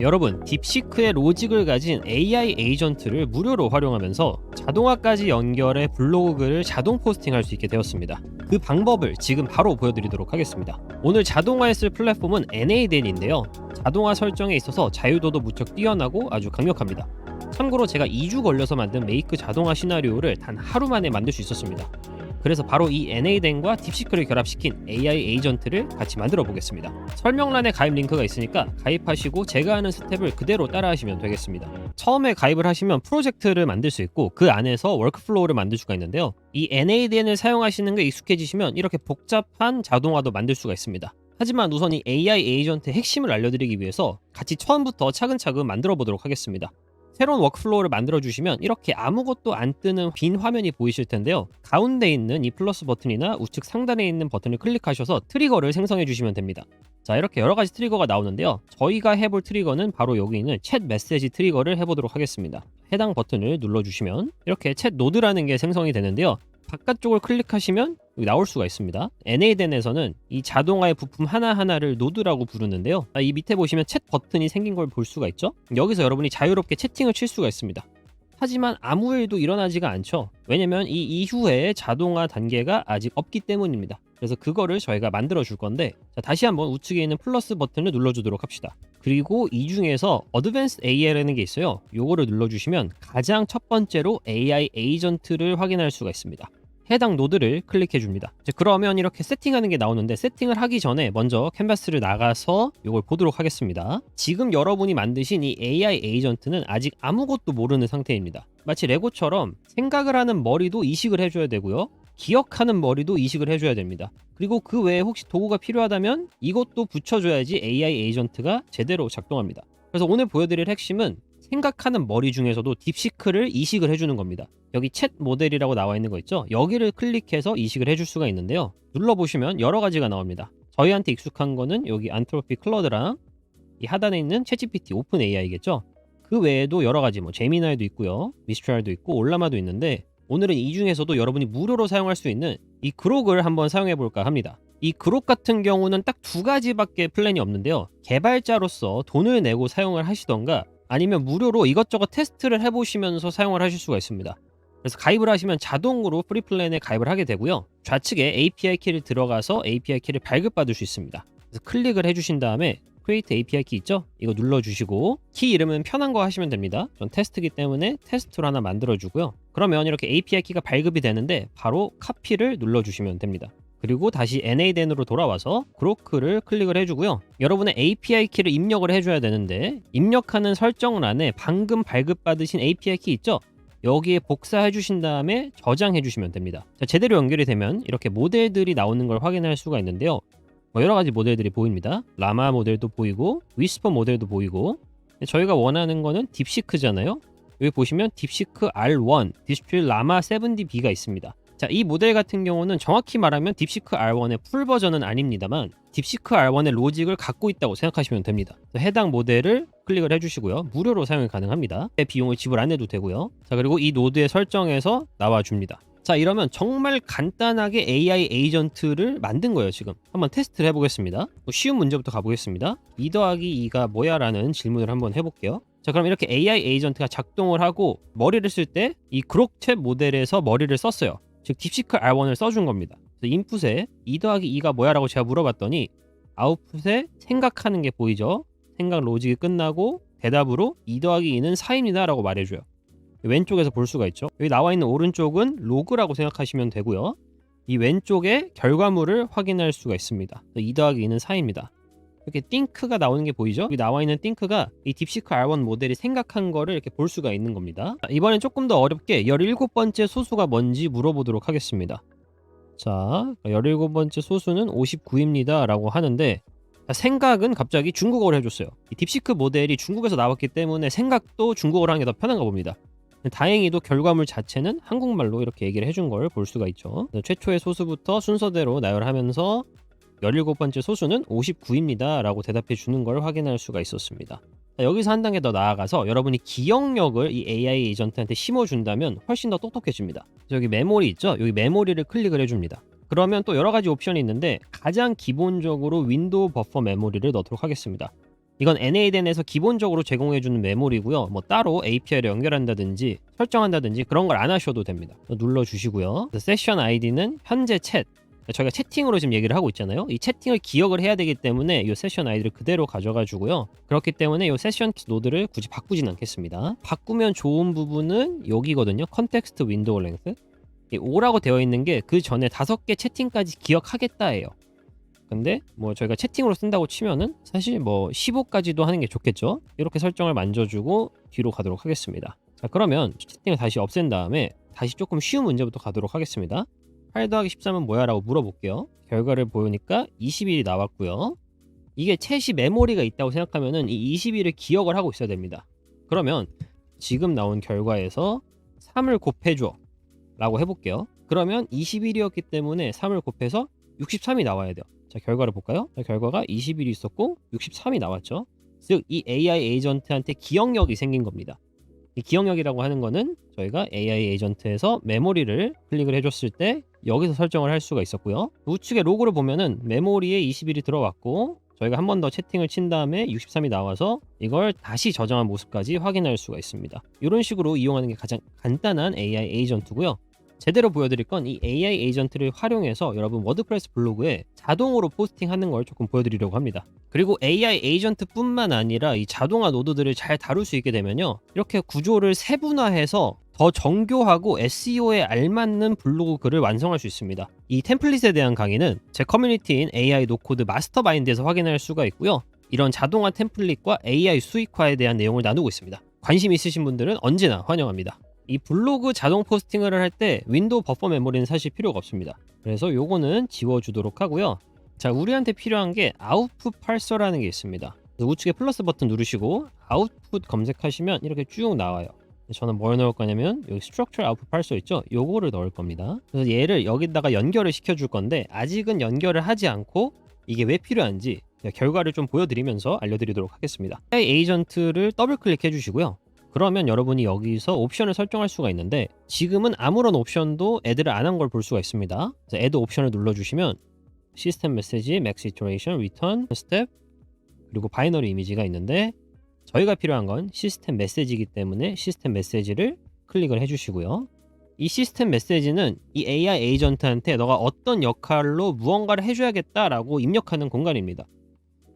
여러분, 딥시크의 로직을 가진 AI 에이전트를 무료로 활용하면서 자동화까지 연결해 블로그 글을 자동 포스팅할 수 있게 되었습니다. 그 방법을 지금 바로 보여드리도록 하겠습니다. 오늘 자동화에 쓸 플랫폼은 NADN인데요. 자동화 설정에 있어서 자유도도 무척 뛰어나고 아주 강력합니다. 참고로 제가 2주 걸려서 만든 메이크 자동화 시나리오를 단 하루 만에 만들 수 있었습니다. 그래서 바로 이 NADN과 딥시크를 결합시킨 AI 에이전트를 같이 만들어 보겠습니다. 설명란에 가입 링크가 있으니까 가입하시고 제가 하는 스텝을 그대로 따라하시면 되겠습니다. 처음에 가입을 하시면 프로젝트를 만들 수 있고 그 안에서 워크플로우를 만들 수가 있는데요. 이 NADN을 사용하시는 게 익숙해지시면 이렇게 복잡한 자동화도 만들 수가 있습니다. 하지만 우선 이 AI 에이전트의 핵심을 알려드리기 위해서 같이 처음부터 차근차근 만들어 보도록 하겠습니다. 새로운 워크플로우를 만들어주시면 이렇게 아무것도 안 뜨는 빈 화면이 보이실 텐데요. 가운데 있는 이 플러스 버튼이나 우측 상단에 있는 버튼을 클릭하셔서 트리거를 생성해 주시면 됩니다. 자, 이렇게 여러 가지 트리거가 나오는데요. 저희가 해볼 트리거는 바로 여기 있는 챗 메시지 트리거를 해보도록 하겠습니다. 해당 버튼을 눌러주시면 이렇게 챗 노드라는 게 생성이 되는데요. 바깥쪽을 클릭하시면 여기 나올 수가 있습니다. NADN에서는 이 자동화의 부품 하나하나를 노드라고 부르는데요. 이 밑에 보시면 챗 버튼이 생긴 걸 볼 수가 있죠. 여기서 여러분이 자유롭게 채팅을 칠 수가 있습니다. 하지만 아무 일도 일어나지가 않죠. 왜냐면 이 이후에 자동화 단계가 아직 없기 때문입니다. 그래서 그거를 저희가 만들어 줄 건데, 자, 다시 한번 우측에 있는 플러스 버튼을 눌러주도록 합시다. 그리고 이 중에서 Advanced AI라는 게 있어요. 요거를 눌러주시면 가장 첫 번째로 AI 에이전트를 확인할 수가 있습니다. 해당 노드를 클릭해 줍니다. 그러면 이렇게 세팅하는 게 나오는데, 세팅을 하기 전에 먼저 캔버스를 나가서 이걸 보도록 하겠습니다. 지금 여러분이 만드신 이 AI 에이전트는 아직 아무것도 모르는 상태입니다. 마치 레고처럼 생각을 하는 머리도 이식을 해줘야 되고요. 기억하는 머리도 이식을 해줘야 됩니다. 그리고 그 외에 혹시 도구가 필요하다면 이것도 붙여줘야지 AI 에이전트가 제대로 작동합니다. 그래서 오늘 보여드릴 핵심은 생각하는 머리 중에서도 딥시크를 이식을 해주는 겁니다. 여기 챗 모델이라고 나와 있는 거 있죠? 여기를 클릭해서 이식을 해줄 수가 있는데요. 눌러보시면 여러 가지가 나옵니다. 저희한테 익숙한 거는 여기 안트로피 클러드랑 이 하단에 있는 챗GPT 오픈 AI겠죠? 그 외에도 여러 가지 제미나이도 있고요. 미스트랄도 있고 올라마도 있는데, 오늘은 이 중에서도 여러분이 무료로 사용할 수 있는 이 그록을 한번 사용해 볼까 합니다. 이 그록 같은 경우는 딱 두 가지밖에 플랜이 없는데요. 개발자로서 돈을 내고 사용을 하시던가 아니면 무료로 이것저것 테스트를 해보시면서 사용을 하실 수가 있습니다. 그래서 가입을 하시면 자동으로 프리 플랜에 가입을 하게 되고요. 좌측에 API 키를 들어가서 API 키를 발급받을 수 있습니다. 그래서 클릭을 해주신 다음에 Create API 키 있죠? 이거 눌러주시고 키 이름은 편한 거 하시면 됩니다. 전 테스트기 때문에 테스트로 하나 만들어주고요. 그러면 이렇게 API 키가 발급이 되는데 바로 카피를 눌러주시면 됩니다. 그리고 다시 NADN으로 돌아와서 그로크를 클릭을 해주고요. 여러분의 API 키를 입력을 해줘야 되는데, 입력하는 설정란에 방금 발급받으신 API 키 있죠? 여기에 복사해 주신 다음에 저장해 주시면 됩니다. 자, 제대로 연결이 되면 이렇게 모델들이 나오는 걸 확인할 수가 있는데요. 여러 가지 모델들이 보입니다. 라마 모델도 보이고 위스퍼 모델도 보이고, 저희가 원하는 거는 딥시크잖아요. 여기 보시면 딥시크 R1, 딥시크 라마 7DB가 있습니다. 자, 이 모델 같은 경우는 정확히 말하면 딥시크 R1의 풀 버전은 아닙니다만 딥시크 R1의 로직을 갖고 있다고 생각하시면 됩니다. 해당 모델을 클릭을 해주시고요. 무료로 사용이 가능합니다. 비용을 지불 안 해도 되고요. 자, 그리고 이 노드의 설정에서 나와줍니다. 자, 이러면 정말 간단하게 AI 에이전트를 만든 거예요. 지금 한번 테스트를 해보겠습니다. 쉬운 문제부터 가보겠습니다. 2 더하기 2가 뭐야? 라는 질문을 한번 해볼게요. 자, 그럼 이렇게 AI 에이전트가 작동을 하고 머리를 쓸 때 이 그록 챗 모델에서 머리를 썼어요. 즉 딥시크 R1을 써준 겁니다. 그래서 인풋에 2 더하기 2가 뭐야? 라고 제가 물어봤더니 아웃풋에 생각하는 게 보이죠? 생각 로직이 끝나고 대답으로 2 더하기 2는 4입니다 라고 말해줘요. 왼쪽에서 볼 수가 있죠. 여기 나와 있는 오른쪽은 로그라고 생각하시면 되고요. 이 왼쪽에 결과물을 확인할 수가 있습니다. 2 더하기 2는 4입니다. 이렇게 띵크가 나오는 게 보이죠? 여기 나와 있는 띵크가 이 딥시크 R1 모델이 생각한 거를 이렇게 볼 수가 있는 겁니다. 이번엔 조금 더 어렵게 17번째 소수가 뭔지 물어보도록 하겠습니다. 자, 17번째 소수는 59입니다 라고 하는데, 생각은 갑자기 중국어로 해줬어요. 이 딥시크 모델이 중국에서 나왔기 때문에 생각도 중국어로 하는 게 더 편한가 봅니다. 다행히도 결과물 자체는 한국말로 이렇게 얘기를 해준 걸 볼 수가 있죠. 최초의 소수부터 순서대로 나열하면서 17번째 소수는 59입니다 라고 대답해 주는 걸 확인할 수가 있었습니다. 여기서 한 단계 더 나아가서 여러분이 기억력을 이 AI 에이전트한테 심어준다면 훨씬 더 똑똑해집니다. 여기 메모리 있죠? 여기 메모리를 클릭을 해줍니다. 그러면 또 여러 가지 옵션이 있는데 가장 기본적으로 윈도우 버퍼 메모리를 넣도록 하겠습니다. 이건 NADN에서 기본적으로 제공해주는 메모리고요. 뭐 따로 API를 연결한다든지 설정한다든지 그런 걸 안 하셔도 됩니다. 눌러주시고요. 세션 아이디는 현재 챗. 저희가 채팅으로 지금 얘기를 하고 있잖아요. 이 채팅을 기억을 해야 되기 때문에 이 세션 아이디를 그대로 가져가 주고요. 그렇기 때문에 이 세션 노드를 굳이 바꾸진 않겠습니다. 바꾸면 좋은 부분은 여기거든요. 컨텍스트 윈도우 랭스. 이 5라고 되어 있는 게 그 전에 5개 채팅까지 기억하겠다예요. 근데 뭐 저희가 채팅으로 쓴다고 치면은 사실 뭐 15까지도 하는 게 좋겠죠. 이렇게 설정을 만져주고 뒤로 가도록 하겠습니다. 자, 그러면 채팅을 다시 없앤 다음에 다시 조금 쉬운 문제부터 가도록 하겠습니다. 8 더하기 13은 뭐야? 라고 물어볼게요. 결과를 보니까 21이 나왔고요. 이게 챗이 메모리가 있다고 생각하면은 이 21을 기억을 하고 있어야 됩니다. 그러면 지금 나온 결과에서 3을 곱해줘 라고 해볼게요. 그러면 21이었기 때문에 3을 곱해서 63이 나와야 돼요. 자, 결과를 볼까요? 자, 결과가 21이 있었고 63이 나왔죠. 즉 이 AI 에이전트한테 기억력이 생긴 겁니다. 이 기억력이라고 하는 거는 저희가 AI 에이전트에서 메모리를 클릭을 해줬을 때 여기서 설정을 할 수가 있었고요. 우측에 로그를 보면은 메모리에 21이 들어왔고 저희가 한 번 더 채팅을 친 다음에 63이 나와서 이걸 다시 저장한 모습까지 확인할 수가 있습니다. 이런 식으로 이용하는 게 가장 간단한 AI 에이전트고요. 제대로 보여드릴 건 이 AI 에이전트를 활용해서 여러분 워드프레스 블로그에 자동으로 포스팅하는 걸 조금 보여드리려고 합니다. 그리고 AI 에이전트뿐만 아니라 이 자동화 노드들을 잘 다룰 수 있게 되면요, 이렇게 구조를 세분화해서 더 정교하고 SEO에 알맞는 블로그 글을 완성할 수 있습니다. 이 템플릿에 대한 강의는 제 커뮤니티인 AI 노코드 마스터마인드에서 확인할 수가 있고요. 이런 자동화 템플릿과 AI 수익화에 대한 내용을 나누고 있습니다. 관심 있으신 분들은 언제나 환영합니다. 이 블로그 자동 포스팅을 할 때 윈도우 버퍼 메모리는 사실 필요가 없습니다. 그래서 요거는 지워주도록 하고요. 자, 우리한테 필요한 게 아웃풋 parser라는 게 있습니다. 우측에 플러스 버튼 누르시고 아웃풋 검색하시면 이렇게 쭉 나와요. 저는 뭘 넣을 거냐면 여기 structure output parser 있죠? 요거를 넣을 겁니다. 그래서 얘를 여기다가 연결을 시켜줄 건데 아직은 연결을 하지 않고 이게 왜 필요한지 결과를 좀 보여드리면서 알려드리도록 하겠습니다. AI 에이전트를 더블 클릭해 주시고요. 그러면 여러분이 여기서 옵션을 설정할 수가 있는데 지금은 아무런 옵션도 애드를 안 한 걸 볼 수가 있습니다. 그래서 애드 옵션을 눌러주시면 시스템 메시지, max iteration, return, step 그리고 바이너리 이미지가 있는데 저희가 필요한 건 시스템 메시지이기 때문에 시스템 메시지를 클릭을 해주시고요. 이 시스템 메시지는 이 AI 에이전트한테 너가 어떤 역할로 무언가를 해줘야겠다라고 입력하는 공간입니다.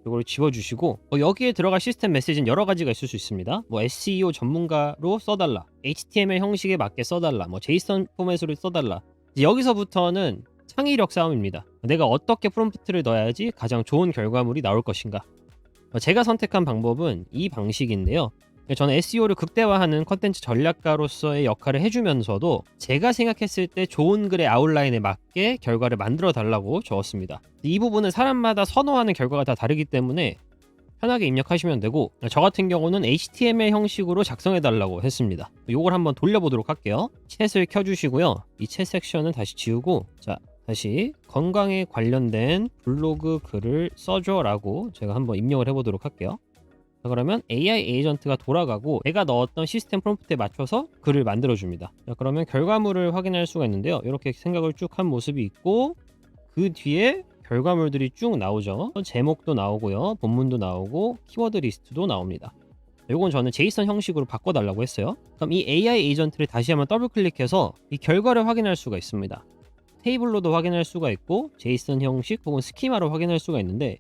이걸 지워주시고 여기에 들어갈 시스템 메시지는 여러 가지가 있을 수 있습니다. 뭐 SEO 전문가로 써달라, HTML 형식에 맞게 써달라, 뭐 JSON 포맷으로 써달라. 이제 여기서부터는 창의력 싸움입니다. 내가 어떻게 프롬프트를 넣어야지 가장 좋은 결과물이 나올 것인가. 제가 선택한 방법은 이 방식인데요. 저는 SEO를 극대화하는 컨텐츠 전략가로서의 역할을 해주면서도 제가 생각했을 때 좋은 글의 아웃라인에 맞게 결과를 만들어 달라고 적었습니다. 이 부분은 사람마다 선호하는 결과가 다 다르기 때문에 편하게 입력하시면 되고 저 같은 경우는 HTML 형식으로 작성해 달라고 했습니다. 이걸 한번 돌려보도록 할게요. 챗을 켜주시고요. 이 챗 섹션은 다시 지우고 자, 다시 건강에 관련된 블로그 글을 써줘 라고 제가 한번 입력을 해보도록 할게요. 자, 그러면 AI 에이전트가 돌아가고 내가 넣었던 시스템 프롬프트에 맞춰서 글을 만들어줍니다. 자, 그러면 결과물을 확인할 수가 있는데요. 이렇게 생각을 쭉 한 모습이 있고 그 뒤에 결과물들이 쭉 나오죠. 제목도 나오고요. 본문도 나오고 키워드 리스트도 나옵니다. 이건 저는 JSON 형식으로 바꿔달라고 했어요. 그럼 이 AI 에이전트를 다시 한번 더블 클릭해서 이 결과를 확인할 수가 있습니다. 테이블로도 확인할 수가 있고 JSON 형식 혹은 스키마로 확인할 수가 있는데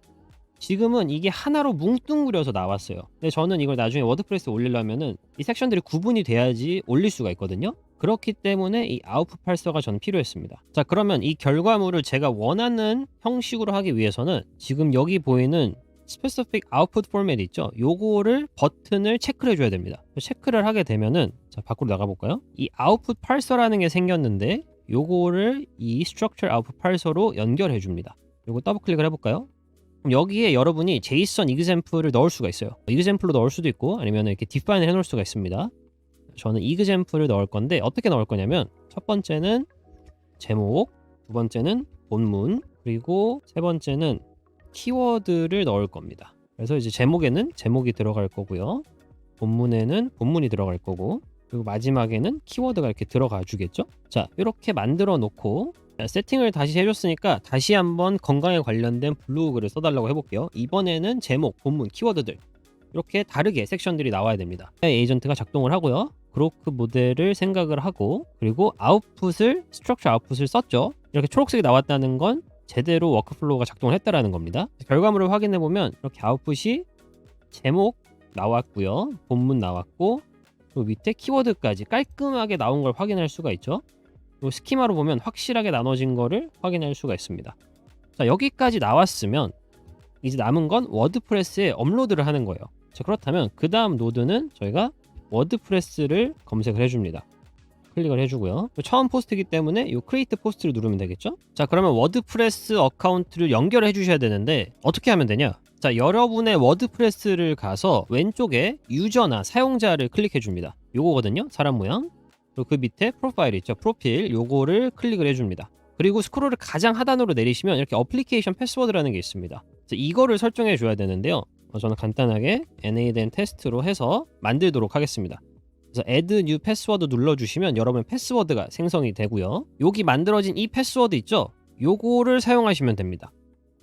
지금은 이게 하나로 뭉뚱그려서 나왔어요. 근데 저는 이걸 나중에 워드프레스에 올리려면은 이 섹션들이 구분이 돼야지 올릴 수가 있거든요. 그렇기 때문에 이 아웃풋 parser가 저는 필요했습니다. 자, 그러면 이 결과물을 제가 원하는 형식으로 하기 위해서는 지금 여기 보이는 specific output format 있죠? 요거를 버튼을 체크를 해줘야 됩니다. 체크를 하게 되면은 자, 밖으로 나가볼까요? 이 output parser라는 게 생겼는데 요거를 이 structure output parser로 연결해 줍니다. 요거 더블 클릭을 해볼까요? 그럼 여기에 여러분이 JSON example을 넣을 수가 있어요. example로 넣을 수도 있고 아니면 이렇게 define을 해놓을 수가 있습니다. 저는 example을 넣을 건데 어떻게 넣을 거냐면 첫 번째는 제목, 두 번째는 본문, 그리고 세 번째는 키워드를 넣을 겁니다. 그래서 이제 제목에는 제목이 들어갈 거고요. 본문에는 본문이 들어갈 거고 그리고 마지막에는 키워드가 이렇게 들어가 주겠죠. 자, 이렇게 만들어 놓고 세팅을 다시 해줬으니까 다시 한번 건강에 관련된 블로그를 써달라고 해볼게요. 이번에는 제목, 본문, 키워드들 이렇게 다르게 섹션들이 나와야 됩니다. AI 에이전트가 작동을 하고요. 그로크 모델을 생각을 하고, 그리고 스트럭처 아웃풋을 썼죠. 이렇게 초록색이 나왔다는 건 제대로 워크플로우가 작동을 했다라는 겁니다. 결과물을 확인해 보면 이렇게 아웃풋이 제목 나왔고요, 본문 나왔고, 그리고 밑에 키워드까지 깔끔하게 나온 걸 확인할 수가 있죠. 그리고 스키마로 보면 확실하게 나눠진 거를 확인할 수가 있습니다. 자, 여기까지 나왔으면 이제 남은 건 워드프레스에 업로드를 하는 거예요. 자, 그렇다면 그 다음 노드는 저희가 워드프레스를 검색을 해줍니다. 클릭을 해주고요. 처음 포스트이기 때문에 이 크리에이트 포스트를 누르면 되겠죠. 자, 그러면 워드프레스 어카운트를 연결해 주셔야 되는데 어떻게 하면 되냐. 자, 여러분의 워드프레스를 가서 왼쪽에 유저나 사용자를 클릭해 줍니다. 요거거든요, 사람 모양. 그리고 그 밑에 프로파일 있죠, 프로필. 요거를 클릭을 해줍니다. 그리고 스크롤을 가장 하단으로 내리시면 이렇게 어플리케이션 패스워드라는 게 있습니다. 자, 이거를 설정해 줘야 되는데요. 저는 간단하게 NA-된 테스트로 해서 만들도록 하겠습니다. 그래서 add new password 눌러주시면 여러분의 패스워드가 생성이 되고요. 여기 만들어진 이 패스워드 있죠? 요거를 사용하시면 됩니다.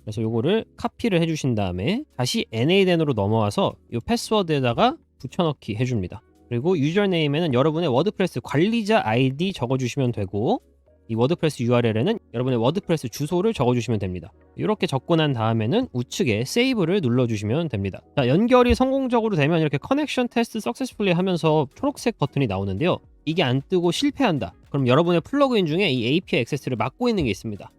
그래서 요거를 카피를 해주신 다음에 다시 NA-den으로 넘어와서 이 패스워드에다가 붙여넣기 해줍니다. 그리고 유저네임에는 여러분의 워드프레스 관리자 아이디 적어주시면 되고, 이 워드프레스 URL에는 여러분의 워드프레스 주소를 적어주시면 됩니다. 이렇게 적고 난 다음에는 우측에 세이브를 눌러주시면 됩니다. 자, 연결이 성공적으로 되면 이렇게 커넥션 테스트 석세스풀리 하면서 초록색 버튼이 나오는데요. 이게 안 뜨고 실패한다. 그럼 여러분의 플러그인 중에 이 API 액세스를 막고 있는 게 있습니다.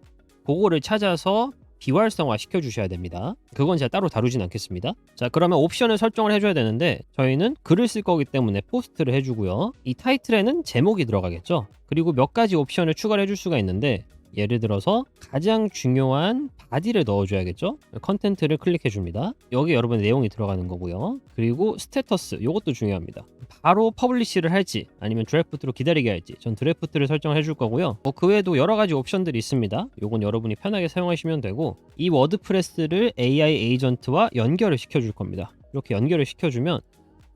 그거를 찾아서 비활성화 시켜주셔야 됩니다. 그건 제가 따로 다루진 않겠습니다. 자, 그러면 옵션을 설정을 해줘야 되는데 저희는 글을 쓸 거기 때문에 포스트를 해주고요. 이 타이틀에는 제목이 들어가겠죠. 그리고 몇 가지 옵션을 추가를 해줄 수가 있는데, 예를 들어서 가장 중요한 바디를 넣어줘야겠죠. 컨텐트를 클릭해 줍니다. 여기 여러분의 내용이 들어가는 거고요. 그리고 스테터스, 이것도 중요합니다. 바로 퍼블리시를 할지 아니면 드래프트로 기다리게 할지, 전 드래프트를 설정해 줄 거고요. 그 외에도 여러 가지 옵션들이 있습니다. 요건 여러분이 편하게 사용하시면 되고, 이 워드프레스를 AI 에이전트와 연결을 시켜 줄 겁니다. 이렇게 연결을 시켜주면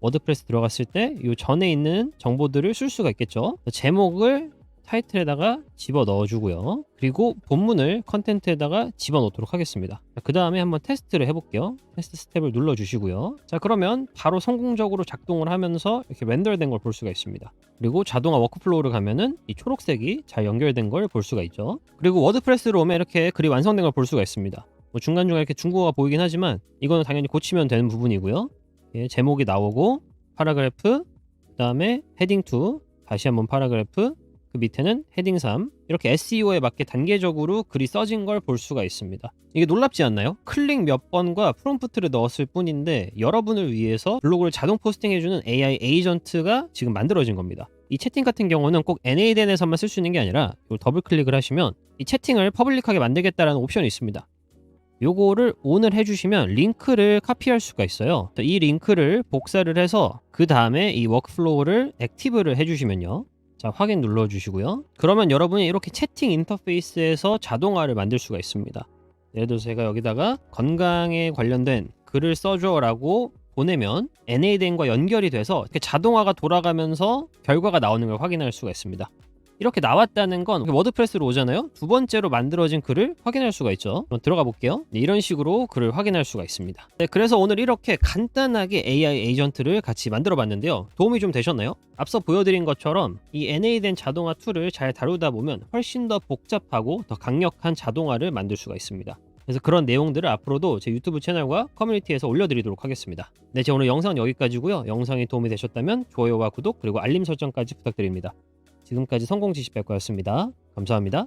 워드프레스 들어갔을 때 이 전에 있는 정보들을 쓸 수가 있겠죠. 제목을 타이틀에다가 집어 넣어주고요. 그리고 본문을 컨텐트에다가 집어 넣도록 하겠습니다. 그 다음에 한번 테스트를 해볼게요. 테스트 스텝을 눌러주시고요. 자, 그러면 바로 성공적으로 작동을 하면서 이렇게 렌더된 걸 볼 수가 있습니다. 그리고 자동화 워크플로우를 가면은 이 초록색이 잘 연결된 걸 볼 수가 있죠. 그리고 워드프레스로 오면 이렇게 글이 완성된 걸 볼 수가 있습니다. 중간중간 이렇게 중국어가 보이긴 하지만 이거는 당연히 고치면 되는 부분이고요. 예, 제목이 나오고 파라그래프, 그 다음에 헤딩 2, 다시 한번 파라그래프, 그 밑에는 헤딩 3, 이렇게 SEO에 맞게 단계적으로 글이 써진 걸 볼 수가 있습니다. 이게 놀랍지 않나요? 클릭 몇 번과 프롬프트를 넣었을 뿐인데 여러분을 위해서 블로그를 자동 포스팅해주는 AI 에이전트가 지금 만들어진 겁니다. 이 채팅 같은 경우는 꼭 NA-den에서만 쓸 수 있는 게 아니라 이걸 더블 클릭을 하시면 이 채팅을 퍼블릭하게 만들겠다라는 옵션이 있습니다. 요거를 ON을 해주시면 링크를 카피할 수가 있어요. 이 링크를 복사를 해서 그 다음에 이 워크플로우를 액티브를 해주시면요. 자, 확인 눌러주시고요. 그러면 여러분이 이렇게 채팅 인터페이스에서 자동화를 만들 수가 있습니다. 예를 들어서 제가 여기다가 건강에 관련된 글을 써줘 라고 보내면 NA-den과 연결이 돼서 이렇게 자동화가 돌아가면서 결과가 나오는 걸 확인할 수가 있습니다. 이렇게 나왔다는 건 워드프레스로 오잖아요. 두 번째로 만들어진 글을 확인할 수가 있죠. 그럼 들어가 볼게요. 네, 이런 식으로 글을 확인할 수가 있습니다. 네, 그래서 오늘 이렇게 간단하게 AI 에이전트를 같이 만들어 봤는데요. 도움이 좀 되셨나요? 앞서 보여드린 것처럼 이 NA-den 자동화 툴을 잘 다루다 보면 훨씬 더 복잡하고 더 강력한 자동화를 만들 수가 있습니다. 그래서 그런 내용들을 앞으로도 제 유튜브 채널과 커뮤니티에서 올려드리도록 하겠습니다. 네, 제 오늘 영상은 여기까지고요. 영상이 도움이 되셨다면 좋아요와 구독 그리고 알림 설정까지 부탁드립니다. 지금까지 성공지식백과였습니다. 감사합니다.